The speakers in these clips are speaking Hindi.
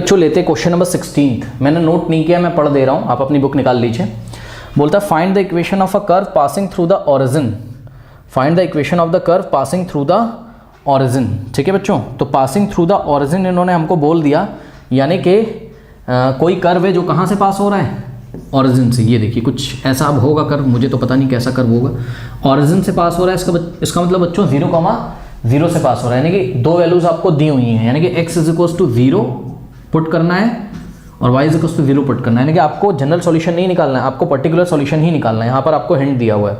बच्चों लेते क्वेश्चन नंबर 16। मैंने नोट नहीं किया, मैं पढ़ दे रहा हूँ, आप अपनी बुक निकाल लीजिए। बोलता है find the equation of a curve passing through the origin. Find the equation of the curve passing through the origin. ठीक है बच्चों, तो पासिंग थ्रू द ओरिजिन इन्होंने हमको बोल दिया, यानी कि कोई कर्व है जो कहाँ से पास हो रहा है, ओरिजिन से। ये देखिए कुछ ऐसा अब होगा कर्व, मुझे तो पता नहीं कैसा कर्व होगा, ओरिजिन से पास हो रहा है। इसका मतलब बच्चों 0,0 से पास हो रहा है, यानी कि दो वैल्यूज आपको दी हुई हैं, यानी कि x = 0 पुट करना है और y = 0 पुट करना है। यानी कि आपको जनरल सॉल्यूशन नहीं निकालना है, आपको पर्टिकुलर सॉल्यूशन ही निकालना है। यहाँ पर आपको हिंट दिया हुआ है।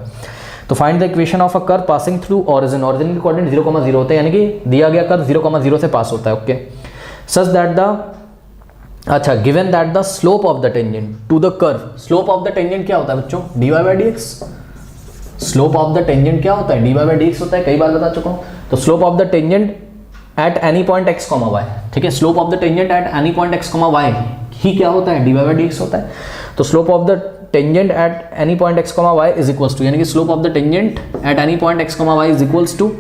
तो find the equation of a curve passing through origin. Origin के कोऑर्डिनेट 0,0 होते हैं, यानी कि दिया गया कर्व 0,0 से पास होता है। Okay, such that the given that the slope of the tangent to the curve. Slope of the tangent क्या होता है बच्चों? dy/dx। Slope of the tangent क्या होता है? dy/dx होता है, कई बार बता चुका हूँ। तो slope of the tangent at any point x, y। ठीक है, slope of the tangent at any point x, y ही क्या होता है? dy/dx होता है। तो slope of the tangent at any point x, y is equals to, यानी कि slope of the tangent at any point x, y is equals to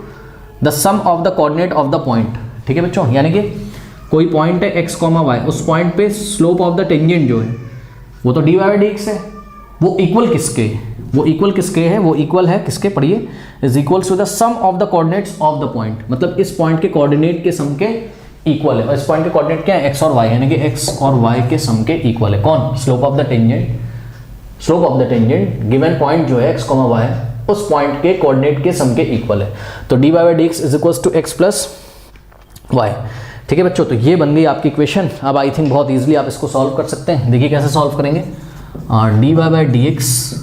the sum of the coordinate of the point. ठीक है बच्चों, यानी कि कोई पॉइंट है x, y, उस पॉइंट पे स्लोप ऑफ द टेंजेंट जो है वो तो dy/dx है। वो इक्वल किसके? वो इक्वल किसके है? वो इक्वल है किसके? पढ़िए, is equals to the sum of the coordinates of the point. मतलब इस पॉइंट के कोऑर्डिनेट के सम के इक्वल है, और इस पॉइंट के कोऑर्डिनेट क्या है? x और y, यानी कि x और y के सम के इक्वल है। कौन? Slope of the tangent. Slope of the tangent given point जो है x, y, उस पॉइंट के कोऑर्डिनेट के सम के इक्वल है। तो dy/dx is equals to x plus y। ठीक है बच्चों, तो ये बन गई आपकी इक्वेशन। अब आई थिंक बहुत इजीली आप इसको सॉल्व कर सकते हैं। देखिए कैसे सॉल्व करेंगे। dy/dx,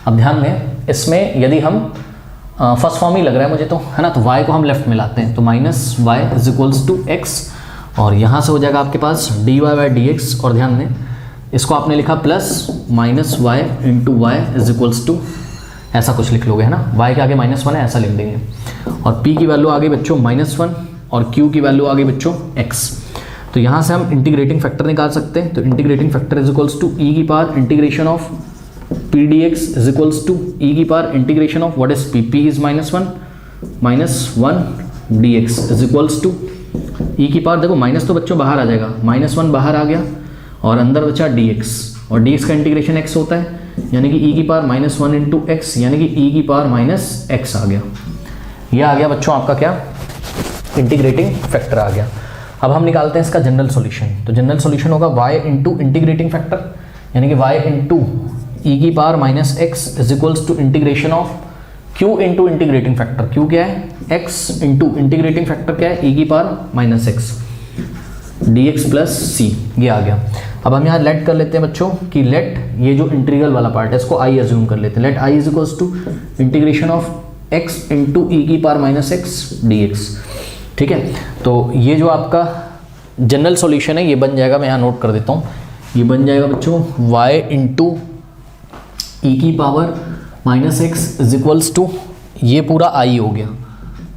अब ध्यान दें, इसमें यदि हम फर्स्ट फॉर्म ही लग रहा है मुझे तो, है ना, तो y को हम लेफ्ट में लाते हैं, तो -y is equals to x, और यहाँ से हो जाएगा आपके पास dy/dx, और ध्यान दें इसको आपने लिखा plus -y into y is equals to, ऐसा कुछ लिख लोगे, है ना, y के आगे -1 है, ऐसा लिख देंगे, और p की वैल्यू आ गई बच्चों -1 और q की वैल्यू आ गई बच्चों x। तो यहाँ से हम इंटीग्रेटिंग फैक्टर निकाल सकते हैं। तो integrating factor is equals to e की power integration of p dx is equals to e की power integration of what is p is -1 dx is equals to e की पावर, देखो माइनस तो बच्चों बाहर आ जाएगा, -1 बाहर आ गया और अंदर बचा dx, और dx का इंटीग्रेशन x होता है, यानी कि e की पावर -1 इंटू एक्स, यानी कि e की पावर -x आ गया। यह आ गया बच्चों आपका क्या? इंटीग्रेटिंग फैक्टर आ गया। अब हम निकालते हैं इसका जनरल सॉल्यूशन। तो जनरल सॉल्यूशन होगा y इंटू इंटीग्रेटिंग फैक्टर, यानी कि y इंटू e की power -x is equals to integration of q into integrating factor. q क्या है? x इंटू इंटीग्रेटिंग फैक्टर क्या है? e की power -x dx plus c। ये आ गया। अब हम यहाँ लेट कर लेते हैं बच्चों कि लेट, ये जो इंटीग्रल वाला पार्ट है इसको i अज्यूम कर लेते हैं। Let i is equals to integration of x into e की पावर -x dx। ठीक है, तो ये जो आपका जनरल सॉल्यूशन है ये बन जाएगा, मैं यहाँ नोट कर देता हूँ, ये बन जाएगा बच्चों y इंटू ई की power -x is equals to, ये पूरा i हो गया,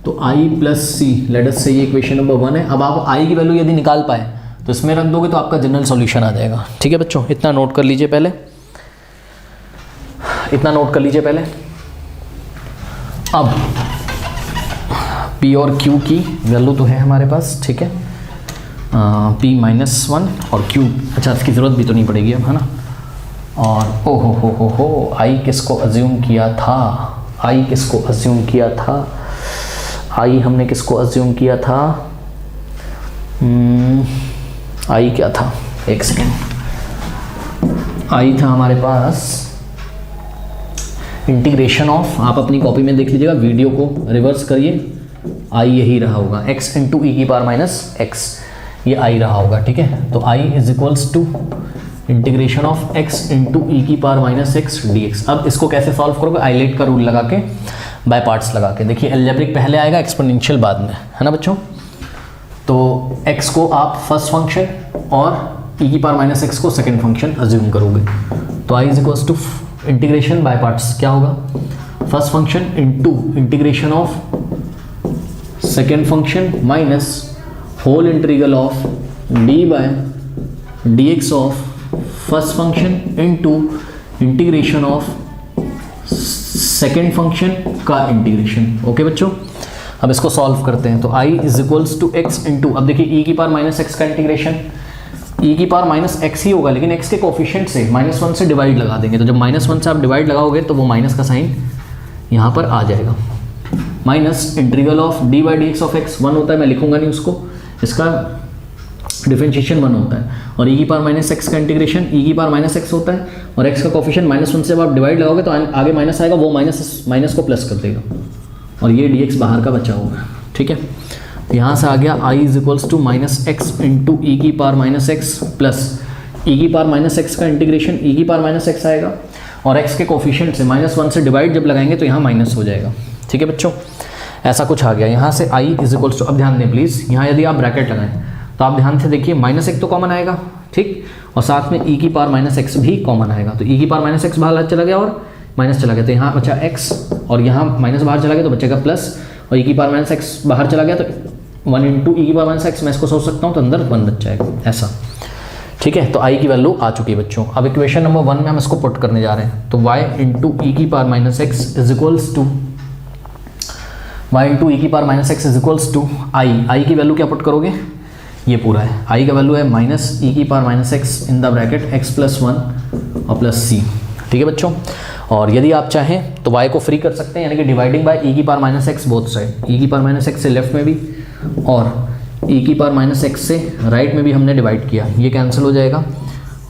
तो i plus c। Let us say ये इक्वेशन नंबर 1 है। अब आप i की वैल्यू यदि निकाल पाए तो इसमें रख दोगे तो आपका जनरल सॉल्यूशन आ जाएगा। ठीक है बच्चों, इतना नोट कर लीजिए पहले, इतना नोट कर लीजिए पहले। अब p और q की वैल्यू तो है हमारे पास, ठीक है, p -1 और q, अच्छा इसकी ज़रूरत भी तो नहीं पड़ेगी अब, है ना। और ओ हो i किसको अज्यूम किया था? i किसको अज्यूम किया था? i हमने किसको अज्यूम किया था? i क्या था? एक सेकेंड, i था हमारे पास इंटीग्रेशन ऑफ, आप अपनी कॉपी में देख लीजिएगा, वीडियो को रिवर्स करिए, i यही रहा होगा, x इंटू ई की पावर -x, ये i रहा होगा। ठीक है, तो i is equals to integration of x into ई की पावर -x dx। अब इसको कैसे सॉल्व करोगे? आइलेट का रूल लगा के, बाय पार्ट्स लगा के। देखिए अलजेब्रिक पहले आएगा, एक्सपोनेंशियल बाद में, है ना बच्चों। तो x को आप फर्स्ट फंक्शन और e की पावर -x को सेकेंड फंक्शन अज्यूम करोगे। तो i is equals to integration by parts क्या होगा? First function into integration of second function minus whole integral of d/dx of first function into integration of second function का इंटीग्रेशन। ओके बच्चों, अब इसको सॉल्व करते हैं। तो i is equals to x into, अब देखिए e की पावर -x का इंटीग्रेशन, ई की पावर माइनस एक्स ही होगा, लेकिन एक्स के कोफिशिएंट से -1 से डिवाइड लगा देंगे, तो जब -1 से आप डिवाइड लगाओगे तो वो माइनस का साइन यहाँ पर आ जाएगा। Minus integral of D by D x of x 1 होता है, मैं लिखूंगा नहीं उसको, इसका डिफरेंशिएशन 1 होता है, और ई की पावर माइनस एक्स का इंटीग्रेशन ई की पावर माइनस एक्स होता है, और एक्स का कोफिशिएंट -1 से जब आप डिवाइड लगाओगे तो आगे माइनस आएगा, वो माइनस को प्लस कर देगा, और ये डी एक्स बाहर का बचा हुआ है। ठीक है, तो यहाँ से आ गया I is equals to minus X into ई की power minus X plus E की पावर माइनस एक्स का इंटीग्रेशन ई की पावर माइनस एक्स आएगा, और एक्स के कोफिशिएंट से -1 से डिवाइड जब लगाएंगे तो यहाँ माइनस हो जाएगा। ठीक है बच्चों, ऐसा कुछ आ गया। यहाँ से आई इज इक्वल्स टू, अब ध्यान दें प्लीज़, यहाँ यदि आप ब्रैकेट लगाएं तो आप ध्यान से देखिए -1 तो कॉमन आएगा, ठीक, और साथ में ई की पावर माइनस एक्स भी कॉमन आएगा, तो ई की पावर माइनस एक्स बाहर चला गया और माइनस चला गया, तो यहाँ बचा एक्स, और यहाँ माइनस बाहर चला गया तो बचेगा प्लस, और ई की पावर माइनस एक्स बाहर चला गया तो 1 इंटू ई की पावर माइनस एक्स मैं इसको सोच सकता हूँ, तो अंदर 1 बच जाएगा ऐसा। ठीक है, तो आई की वैल्यू आ चुकी है बच्चों। अब इक्वेशन नंबर 1 में हम इसको पुट करने जा रहे हैं, तो y इंटू ई की power minus X is equals to y into ई की power minus X is equals to I की वैल्यू क्या पुट करोगे, ये पूरा है, आई का वैल्यू है माइनस ई की power minus x in the bracket x plus 1 और प्लस सी। ठीक है बच्चों, और यदि आप चाहें तो y को फ्री कर सकते हैं, यानी कि डिवाइडिंग बाय ई की power minus X both side, E की पावर माइनस एक्स से लेफ्ट में भी और ई की पावर माइनस एक्स से राइट में भी हमने डिवाइड किया, ये कैंसिल हो जाएगा,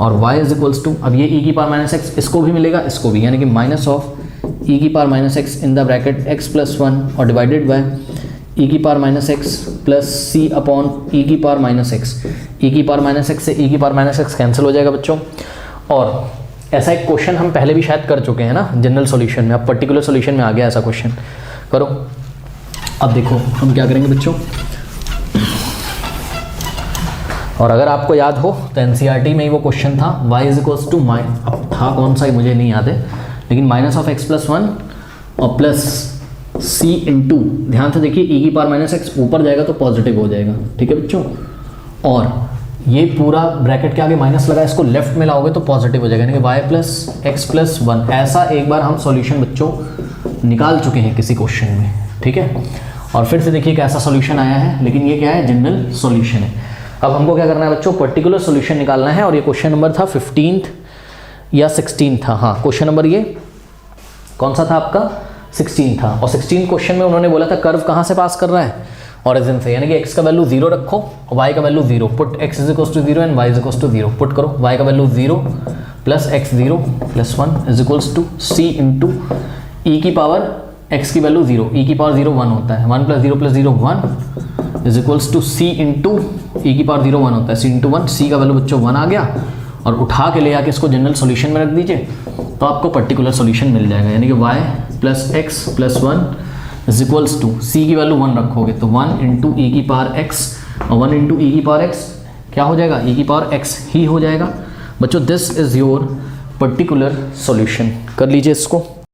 और y इज इक्वल्स टू, अब ये ई की पावर माइनस एक्स इसको भी मिलेगा इसको भी, यानी कि माइनस ऑफ ई की power minus x in the bracket x plus 1 और डिवाइडेड बाय ई की पावर माइनस एक्स प्लस सी अपॉन ई की पावर माइनस एक्स, ई की पावर माइनस एक्स से ई की पावर माइनस एक्स कैंसिल हो जाएगा बच्चों। और ऐसा एक क्वेश्चन हम पहले भी शायद कर चुके हैं ना जनरल सॉल्यूशन में, अब पर्टिकुलर सॉल्यूशन में आ गया ऐसा क्वेश्चन, करो। अब देखो हम क्या करेंगे बच्चों, और अगर आपको याद हो तो एनसीईआरटी में ही वो क्वेश्चन था, y इज इक्वल्स टू अब था कौन सा ही मुझे नहीं याद है, लेकिन माइनस ऑफ एक्स प्लस 1 और प्लस सी इंटू, ध्यान से देखिए ई की पावर माइनस एक्स ऊपर जाएगा तो पॉजिटिव हो जाएगा। ठीक है बच्चों, और ये पूरा ब्रैकेट के आगे माइनस लगा, इसको लेफ्ट में लाओगे तो पॉजिटिव हो जाएगा, यानी कि y प्लस एक्स प्लस 1। ऐसा एक बार हम सॉल्यूशन बच्चों निकाल चुके हैं किसी क्वेश्चन में। ठीक है, और फिर से देखिए कैसा सॉल्यूशन आया है, लेकिन ये क्या है, जनरल सॉल्यूशन है। अब हमको क्या करना है बच्चों, पर्टिकुलर सॉल्यूशन निकालना है, और ये क्वेश्चन नंबर था 15 या 16 था, हाँ क्वेश्चन नंबर ये कौन सा था आपका, 16 था। और 16 क्वेश्चन में उन्होंने बोला था कर्व कहाँ से पास कर रहा है, ऑरिजिन से, यानी कि x का वैल्यू 0 रखो और y का value 0, put x is equals to 0 and y is equals to 0, put करो, y का value 0 plus x 0 plus 1 is equals to c into ई की पावर x की वैल्यू 0, ई की पावर 0 1 होता है, 1 plus 0 1 is equals to c into ई की पावर 0 1 होता है, c इंटू 1, c का वैल्यू बच्चों 1 आ गया, और उठा के ले आके इसको जनरल सॉल्यूशन में रख दीजिए तो आपको पर्टिकुलर सॉल्यूशन मिल जाएगा, यानी कि y plus X plus 1 is equals to C की वैल्यू 1 रखोगे तो 1 इंटू ई की पावर x, और 1 इंटू ई की पावर x क्या हो जाएगा, ई की पावर x ही हो जाएगा। बच्चों this is your particular solution, कर लीजिए इसको।